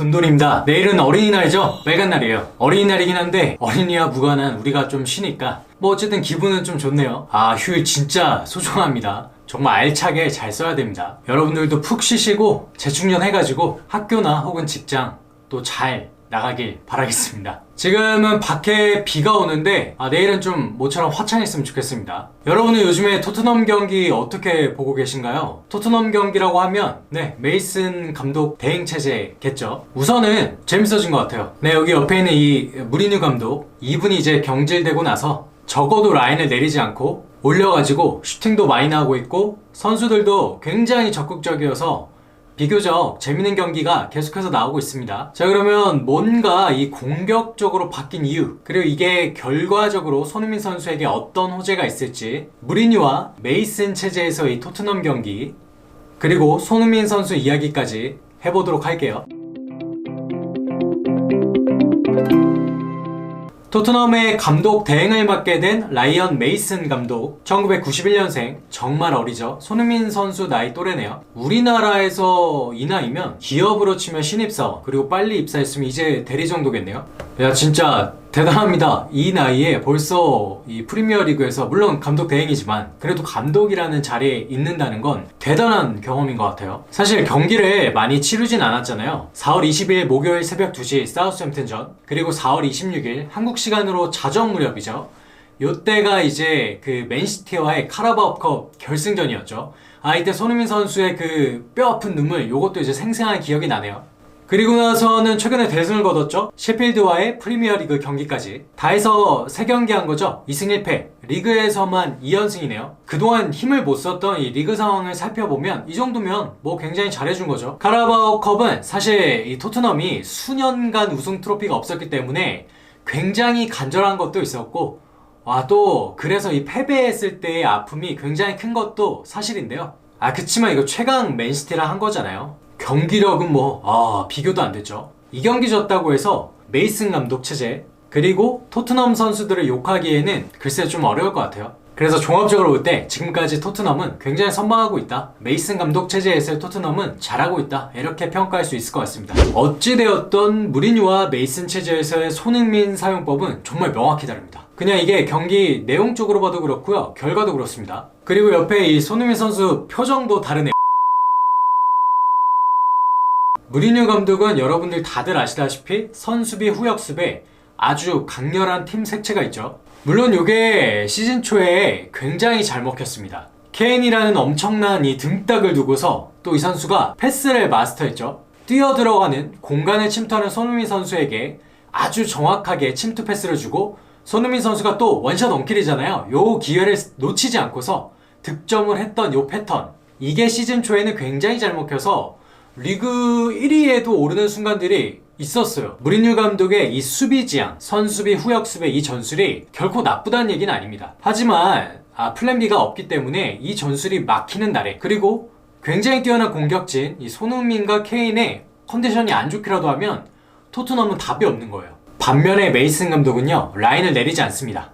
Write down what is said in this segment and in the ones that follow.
돈돈입니다. 내일은 어린이날이죠? 빨간 날이에요. 어린이날이긴 한데 어린이와 무관한 우리가 좀 쉬니까 뭐 어쨌든 기분은 좀 좋네요. 휴일 진짜 소중합니다. 정말 알차게 잘 써야 됩니다. 여러분들도 푹 쉬시고 재충전해가지고 학교나 혹은 직장 또 잘 나가길 바라겠습니다. 지금은 밖에 비가 오는데 내일은 좀 모처럼 화창했으면 좋겠습니다. 여러분은 요즘에 토트넘 경기 어떻게 보고 계신가요? 토트넘 경기라고 하면 메이슨 감독 대행 체제겠죠. 우선은 재밌어진 것 같아요. 여기 옆에 있는 이 무리뉴 감독, 이분이 이제 경질되고 나서 적어도 라인을 내리지 않고 올려가지고 슈팅도 많이 나오고 있고 선수들도 굉장히 적극적이어서 비교적 재밌는 경기가 계속해서 나오고 있습니다. 자, 그러면 뭔가 이 공격적으로 바뀐 이유, 그리고 이게 결과적으로 손흥민 선수에게 어떤 호재가 있을지, 무리뉴와 메이슨 체제에서의 토트넘 경기, 그리고 손흥민 선수 이야기까지 해보도록 할게요. 토트넘의 감독 대행을 맡게 된 라이언 메이슨 감독, 1991년생, 정말 어리죠. 손흥민 선수 나이 또래네요. 우리나라에서 이 나이면 기업으로 치면 신입사원, 그리고 빨리 입사했으면 이제 대리 정도겠네요. 야, 진짜 대단합니다. 이 나이에 벌써 이 프리미어리그에서, 물론 감독 대행이지만 그래도 감독이라는 자리에 있는다는 건 대단한 경험인 것 같아요. 사실 경기를 많이 치르진 않았잖아요. 4월 20일 목요일 새벽 2시 사우스햄튼전, 그리고 4월 26일 한국 시간으로 자정 무렵이죠. 요때가 이제 그 맨시티와의 카라바오컵 결승전이었죠. 이때 손흥민 선수의 그 뼈아픈 눈물, 요것도 이제 생생한 기억이 나네요. 그리고 나서는 최근에 대승을 거뒀죠. 셰필드와의 프리미어리그 경기까지 다 해서 3경기 한 거죠. 2승 1패, 리그에서만 2연승이네요. 그동안 힘을 못 썼던 이 리그 상황을 살펴보면 이 정도면 뭐 굉장히 잘해준 거죠. 카라바오컵은 사실 이 토트넘이 수년간 우승 트로피가 없었기 때문에 굉장히 간절한 것도 있었고, 또 그래서 이 패배했을 때의 아픔이 굉장히 큰 것도 사실인데요. 그치만 이거 최강 맨시티랑 한 거잖아요. 경기력은 비교도 안 되죠. 이 경기 졌다고 해서 메이슨 감독 체제, 그리고 토트넘 선수들을 욕하기에는 글쎄 좀 어려울 것 같아요. 그래서 종합적으로 볼 때 지금까지 토트넘은 굉장히 선방하고 있다. 메이슨 감독 체제에서의 토트넘은 잘하고 있다. 이렇게 평가할 수 있을 것 같습니다. 어찌되었던 무리뉴와 메이슨 체제에서의 손흥민 사용법은 정말 명확히 다릅니다. 그냥 이게 경기 내용적으로 봐도 그렇고요. 결과도 그렇습니다. 그리고 옆에 이 손흥민 선수 표정도 다르네요. 무리뉴 감독은 여러분들 다들 아시다시피 선수비 후역습에 아주 강렬한 팀 색채가 있죠. 물론 이게 시즌 초에 굉장히 잘 먹혔습니다. 케인이라는 엄청난 이 등딱을 두고서 또 이 선수가 패스를 마스터했죠. 뛰어들어가는 공간을 침투하는 손흥민 선수에게 아주 정확하게 침투 패스를 주고, 손흥민 선수가 또 원샷 원킬이잖아요. 요 기회를 놓치지 않고서 득점을 했던 요 패턴, 이게 시즌 초에는 굉장히 잘 먹혀서 리그 1위에도 오르는 순간들이 있었어요. 무리뉴 감독의 이 수비 지향, 선수비 후역습의 이 전술이 결코 나쁘다는 얘기는 아닙니다. 하지만 플랜 B가 없기 때문에 이 전술이 막히는 날에, 그리고 굉장히 뛰어난 공격진 이 손흥민과 케인의 컨디션이 안 좋기라도 하면 토트넘은 답이 없는 거예요. 반면에 메이슨 감독은요, 라인을 내리지 않습니다.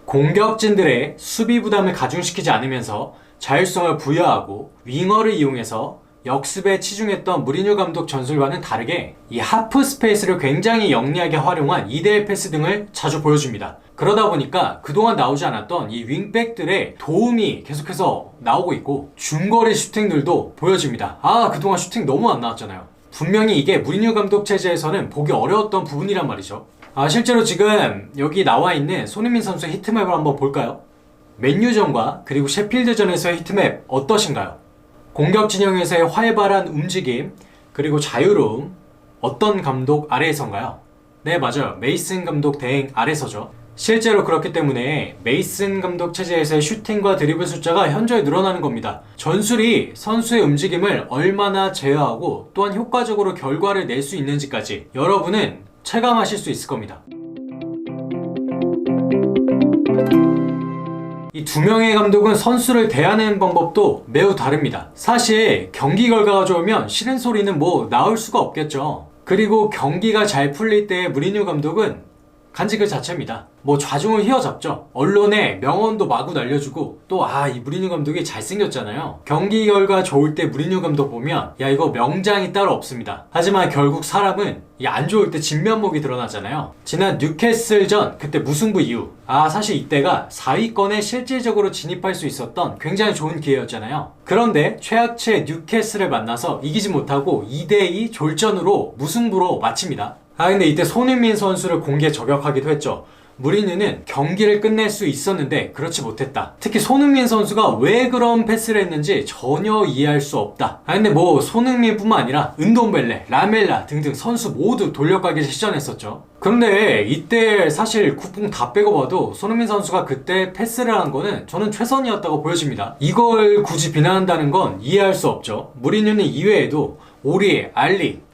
공격진들의 수비 부담을 가중시키지 않으면서 자율성을 부여하고 윙어를 이용해서 역습에 치중했던 무리뉴 감독 전술과는 다르게 이 하프 스페이스를 굉장히 영리하게 활용한 2대1 패스 등을 자주 보여줍니다. 그러다 보니까 그동안 나오지 않았던 이 윙백들의 도움이 계속해서 나오고 있고, 중거리 슈팅들도 보여집니다. 그동안 슈팅 너무 안 나왔잖아요. 분명히 이게 무리뉴 감독 체제에서는 보기 어려웠던 부분이란 말이죠. 실제로 지금 여기 나와 있는 손흥민 선수의 히트맵을 한번 볼까요? 맨유전과 그리고 셰필드전에서의 히트맵 어떠신가요? 공격 진영에서의 활발한 움직임, 그리고 자유로움, 어떤 감독 아래에선가요? 네, 맞아요. 메이슨 감독 대행 아래서죠. 실제로 그렇기 때문에 메이슨 감독 체제에서의 슈팅과 드리블 숫자가 현저히 늘어나는 겁니다. 전술이 선수의 움직임을 얼마나 제어하고 또한 효과적으로 결과를 낼 수 있는지까지 여러분은 체감하실 수 있을 겁니다. 이 두 명의 감독은 선수를 대하는 방법도 매우 다릅니다. 사실 경기 결과가 좋으면 싫은 소리는 나올 수가 없겠죠. 그리고 경기가 잘 풀릴 때 무리뉴 감독은 간지 그 자체입니다. 뭐 좌중을 휘어잡죠. 언론에 명언도 마구 날려주고 또 이 무리뉴 감독이 잘생겼잖아요. 경기 결과 좋을 때 무리뉴 감독 보면 야 이거 명장이 따로 없습니다. 하지만 결국 사람은 이 안 좋을 때 진면목이 드러나잖아요. 지난 뉴캐슬전 그때 무승부 이후 사실 이때가 4위권에 실질적으로 진입할 수 있었던 굉장히 좋은 기회였잖아요. 그런데 최악체 뉴캐슬을 만나서 이기지 못하고 2대2 졸전으로 무승부로 마칩니다. 근데 이때 손흥민 선수를 공개 저격하기도 했죠. 무리뉴는 경기를 끝낼 수 있었는데 그렇지 못했다. 특히 손흥민 선수가 왜 그런 패스를 했는지 전혀 이해할 수 없다. 근데 뭐 손흥민뿐만 아니라 은돔벨레, 라멜라 등등 선수 모두 돌려가기를 시전했었죠. 그런데 이때 사실 국뽕 다 빼고 봐도 손흥민 선수가 그때 패스를 한 거는 저는 최선이었다고 보여집니다. 이걸 굳이 비난한다는 건 이해할 수 없죠. 무리뉴는 이외에도 오리에,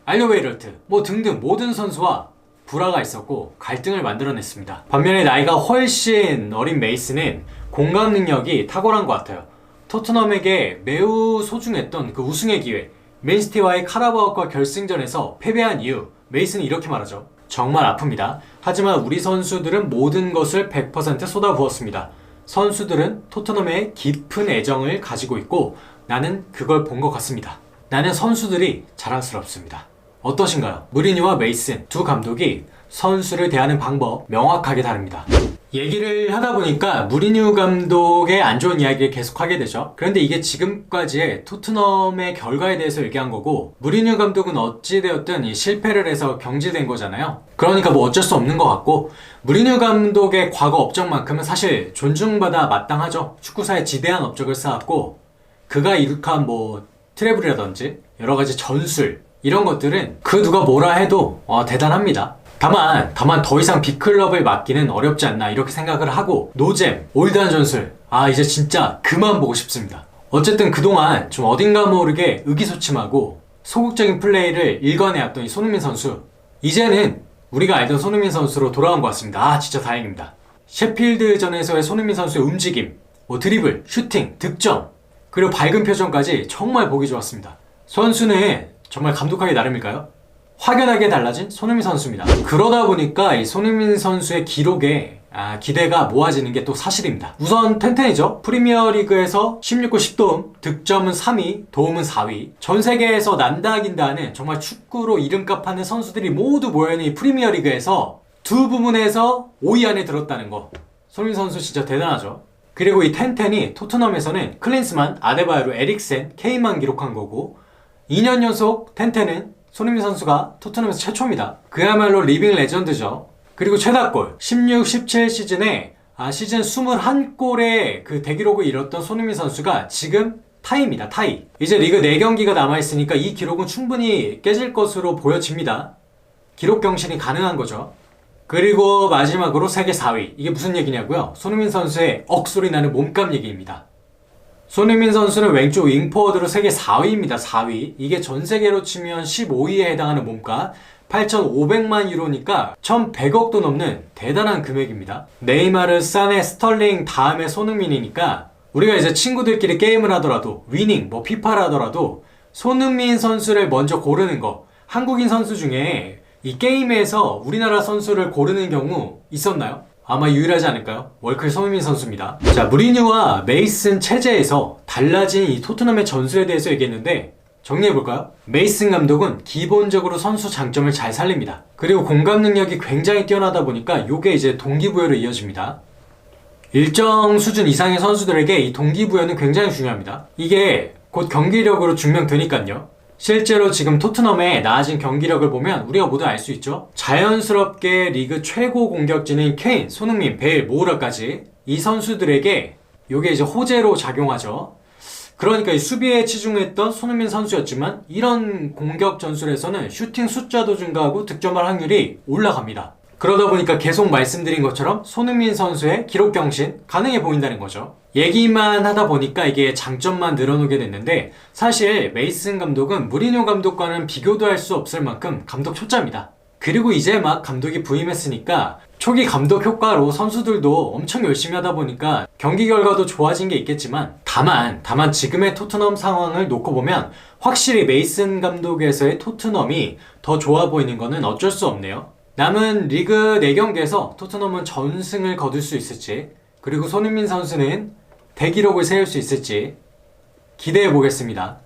알리웨이럴트 뭐 등등 모든 선수와 불화가 있었고 갈등을 만들어냈습니다. 반면에 나이가 훨씬 어린 메이슨은 공감 능력이 탁월한 것 같아요. 토트넘에게 매우 소중했던 그 우승의 기회, 맨시티와의 카라바오컵 결승전에서 패배한 이후 메이슨이 이렇게 말하죠. 정말 아픕니다. 하지만 우리 선수들은 모든 것을 100% 쏟아부었습니다. 선수들은 토트넘에 깊은 애정을 가지고 있고 나는 그걸 본 것 같습니다. 나는 선수들이 자랑스럽습니다. 어떠신가요? 무리뉴와 메이슨 두 감독이 선수를 대하는 방법 명확하게 다릅니다. 얘기를 하다 보니까 무리뉴 감독의 안 좋은 이야기를 계속하게 되죠. 그런데 이게 지금까지의 토트넘의 결과에 대해서 얘기한 거고 무리뉴 감독은 어찌되었든 이 실패를 해서 경질된 거잖아요. 그러니까 뭐 어쩔 수 없는 것 같고 무리뉴 감독의 과거 업적만큼은 사실 존중받아 마땅하죠. 축구사에 지대한 업적을 쌓았고 그가 이룩한 뭐 트래블이라든지 여러가지 전술 이런 것들은 그 누가 뭐라 해도 대단합니다. 다만 더 이상 빅클럽을 맡기는 어렵지 않나 이렇게 생각을 하고 노잼, 올드한 전술 이제 진짜 그만 보고 싶습니다. 어쨌든 그동안 좀 어딘가 모르게 의기소침하고 소극적인 플레이를 일관해왔던 이 손흥민 선수 이제는 우리가 알던 손흥민 선수로 돌아온 것 같습니다. 진짜 다행입니다. 셰필드전에서의 손흥민 선수의 움직임, 뭐 드리블, 슈팅, 득점 그리고 밝은 표정까지 정말 보기 좋았습니다. 선수는 정말 감독하기 나름일까요? 확연하게 달라진 손흥민 선수입니다. 그러다 보니까 이 손흥민 선수의 기록에 기대가 모아지는 게 또 사실입니다. 우선 텐텐이죠. 프리미어리그에서 16골 10도움, 득점은 3위, 도움은 4위. 전 세계에서 난다 긴다는 정말 축구로 이름값 하는 선수들이 모두 모여있는 이 프리미어리그에서 두 부문에서 5위 안에 들었다는 거. 손흥민 선수 진짜 대단하죠. 그리고 이 텐텐이 토트넘에서는 클린스만, 아데바요로, 에릭센, 케인만 기록한 거고 2년 연속 텐텐은 손흥민 선수가 토트넘에서 최초입니다. 그야말로 리빙 레전드죠. 그리고 최다골 16, 17 시즌에 시즌 21골의 그 대기록을 이뤘던 손흥민 선수가 지금 타이입니다. 타이. 이제 리그 4경기가 남아있으니까 이 기록은 충분히 깨질 것으로 보여집니다. 기록 경신이 가능한 거죠. 그리고 마지막으로 세계 4위. 이게 무슨 얘기냐고요? 손흥민 선수의 억소리 나는 몸값 얘기입니다. 손흥민 선수는 왼쪽 윙포워드로 세계 4위입니다. 4위. 이게 전 세계로 치면 15위에 해당하는 몸값 8,500만 유로니까 1,100억도 넘는 대단한 금액입니다. 네이마르, 사네, 스털링 다음에 손흥민이니까 우리가 이제 친구들끼리 게임을 하더라도 위닝, 뭐 피파를 하더라도 손흥민 선수를 먼저 고르는 거 한국인 선수 중에 이 게임에서 우리나라 선수를 고르는 경우 있었나요? 아마 유일하지 않을까요? 월클 손흥민 선수입니다. 자, 무리뉴와 메이슨 체제에서 달라진 이 토트넘의 전술에 대해서 얘기했는데 정리해볼까요? 메이슨 감독은 기본적으로 선수 장점을 잘 살립니다. 그리고 공감 능력이 굉장히 뛰어나다 보니까 이게 이제 동기부여로 이어집니다. 일정 수준 이상의 선수들에게 이 동기부여는 굉장히 중요합니다. 이게 곧 경기력으로 증명되니까요. 실제로 지금 토트넘의 나아진 경기력을 보면 우리가 모두 알 수 있죠. 자연스럽게 리그 최고 공격진인 케인, 손흥민, 베일, 모우라까지 이 선수들에게 이게 이제 호재로 작용하죠. 그러니까 이 수비에 치중했던 손흥민 선수였지만 이런 공격 전술에서는 슈팅 숫자도 증가하고 득점할 확률이 올라갑니다. 그러다 보니까 계속 말씀드린 것처럼 손흥민 선수의 기록 경신 가능해 보인다는 거죠. 얘기만 하다 보니까 이게 장점만 늘어놓게 됐는데 사실 메이슨 감독은 무리뉴 감독과는 비교도 할 수 없을 만큼 감독 초짜입니다. 그리고 이제 막 감독이 부임했으니까 초기 감독 효과로 선수들도 엄청 열심히 하다 보니까 경기 결과도 좋아진 게 있겠지만 다만 지금의 토트넘 상황을 놓고 보면 확실히 메이슨 감독에서의 토트넘이 더 좋아 보이는 거는 어쩔 수 없네요. 남은 리그 4경기에서 토트넘은 전승을 거둘 수 있을지, 그리고 손흥민 선수는 대기록을 세울 수 있을지 기대해 보겠습니다.